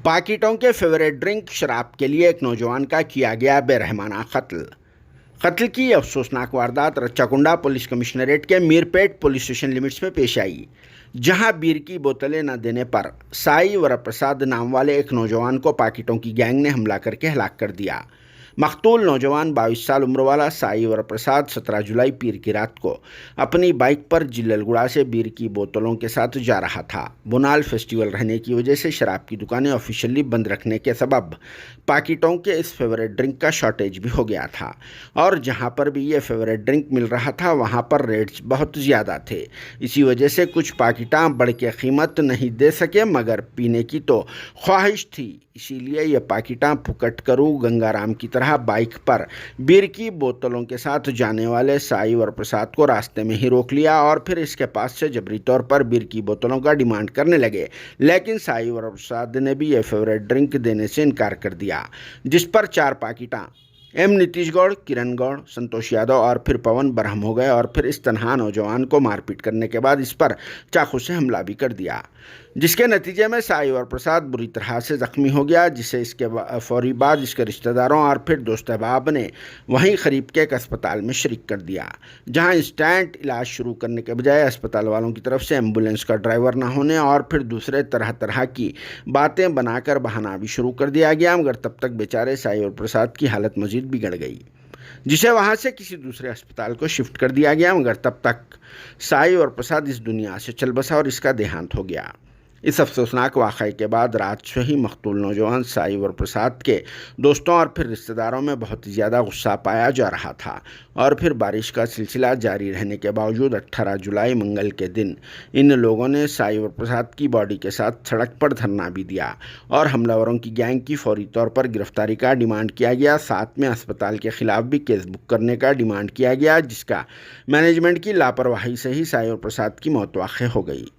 पाकिटों के favourite drink शराब के लिए एक नौजवान का किया गया बेरहमाना कत्ल की अफसोसनाक वारदात रच्चाकुंडा पुलिस कमिश्नरेट के मीरपेट पुलिस स्टेशन लिमिट्स में पेश आई, जहां बीर की बोतलें न देने पर साई वरप्रसाद नाम वाले एक नौजवान को पाकिटों की गैंग ने हमला करके हलाक कर दिया। मकतूल नौजवान 22 साल उम्र वाला साई वरप्रसाद 17 जुलाई पीर की रात को अपनी बाइक पर जिल्ललगुड़ा से बीर की बोतलों के साथ जा रहा था। बुनाल फेस्टिवल रहने की वजह से शराब की दुकानें ऑफिशियली बंद रखने के सबब पाकिटों के इस फेवरेट ड्रिंक का शॉर्टेज भी हो गया था और जहां पर भी ये फेवरेट ड्रिंक मिल रहा था वहां पर रेट्स बहुत ज़्यादा थे। इसी वजह से कुछ पाकिटा बढ़ के कीमत नहीं दे सके, मगर पीने की तो ख्वाहिश थी, इसीलिए ये पाकिटा फुकट करूँ गंगाराम की तरह बाइक पर बीर की बोतलों के साथ जाने वाले साई वरप्रसाद को रास्ते में ही रोक लिया और फिर इसके पास से जबरी तौर पर बीर की बोतलों का डिमांड करने लगे। लेकिन साई वरप्रसाद ने भी ये फेवरेट ड्रिंक देने से इनकार कर दिया, जिस पर 4 पाकिटा एम नीतीश गौड़, किरण गौड़, संतोष यादव और फिर पवन बरहम हो गए और फिर इस तनहा नौजवान को मारपीट करने के बाद इस पर चाकू से हमला भी कर दिया, जिसके नतीजे में साई वरप्रसाद बुरी तरह से जख्मी हो गया, जिसे इसके फौरी बाद इसके रिश्तेदारों और फिर दोस्त अहबाब ने वहीं करीब के एक अस्पताल में शरीक कर दिया, जहां इंस्टेंट इलाज शुरू करने के बजाय अस्पताल वालों की तरफ से एम्बुलेंस का ड्राइवर ना होने और फिर दूसरे तरह तरह की बातें बनाकर बहाना भी शुरू कर दिया गया। मगर तब तक बेचारे साई वरप्रसाद की हालत मजीद बिगड़ गई, जिसे वहां से किसी दूसरे अस्पताल को शिफ्ट कर दिया गया। मगर तब तक साई वरप्रसाद इस दुनिया से चल बसा और इसका देहांत हो गया। इस अफसोसनाक वाक़ये के बाद रात से ही मकतूल नौजवान साई वरप्रसाद के दोस्तों और फिर रिश्तेदारों में बहुत ज़्यादा गुस्सा पाया जा रहा था और फिर बारिश का सिलसिला जारी रहने के बावजूद 18 जुलाई मंगल के दिन इन लोगों ने साई वरप्रसाद की बॉडी के साथ सड़क पर धरना भी दिया और हमलावरों की गैंग की फौरी तौर पर गिरफ्तारी का डिमांड किया गया। साथ में अस्पताल के खिलाफ भी केस बुक करने का डिमांड किया गया, जिसका मैनेजमेंट की लापरवाही से ही साई वरप्रसाद की मौत वाक़ हो गई।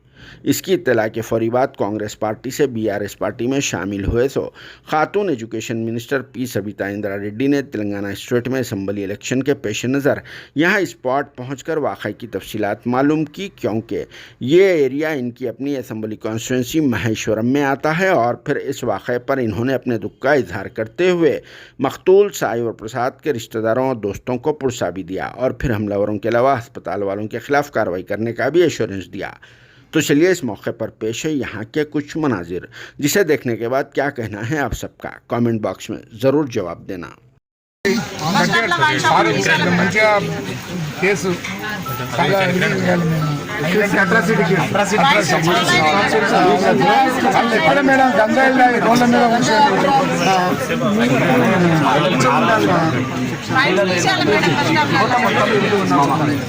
इसकी इत्तला के फौरी बाद कांग्रेस पार्टी से बीआरएस पार्टी में शामिल हुए तो खातून education minister P Sabita Indira Reddy ने तेलंगाना स्टेट में असम्बली इलेक्शन के पेश नज़र यहां स्पॉट पहुंचकर वाक़ये की तफसीलात मालूम की, क्योंकि ये एरिया इनकी अपनी असम्बली कॉन्स्टिट्यूंसी महेश्वरम में आता है। और फिर इस वाक़ये पर इन्होंने अपने दुख का इजहार करते हुए मकतूल साई वरप्रसाद के रिश्तेदारों और दोस्तों को पुरसा भी दिया और फिर हमलावरों के अलावा अस्पताल वालों के खिलाफ कार्रवाई करने का भी एश्योरेंस दिया। तो चलिए इस मौके पर पेश है यहाँ के कुछ मनाजिर, जिसे देखने के बाद क्या कहना है आप सबका कमेंट बॉक्स में ज़रूर जवाब देना।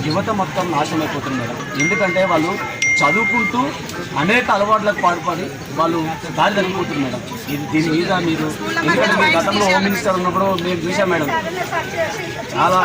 యువత మొత్తం నాశనం అయిపోతుంది మేడం. ఎందుకంటే వాళ్ళు చదువుకుంటూ అనేక అలవాట్లకు పాల్పడి వాళ్ళు దారి తగ్గిపోతుంది మేడం. దీని మీద మీరు ఎందుకంటే మీరు గతంలో హోమ్ మినిస్టర్ ఉన్నప్పుడు మేము చూసాం మేడం, చాలా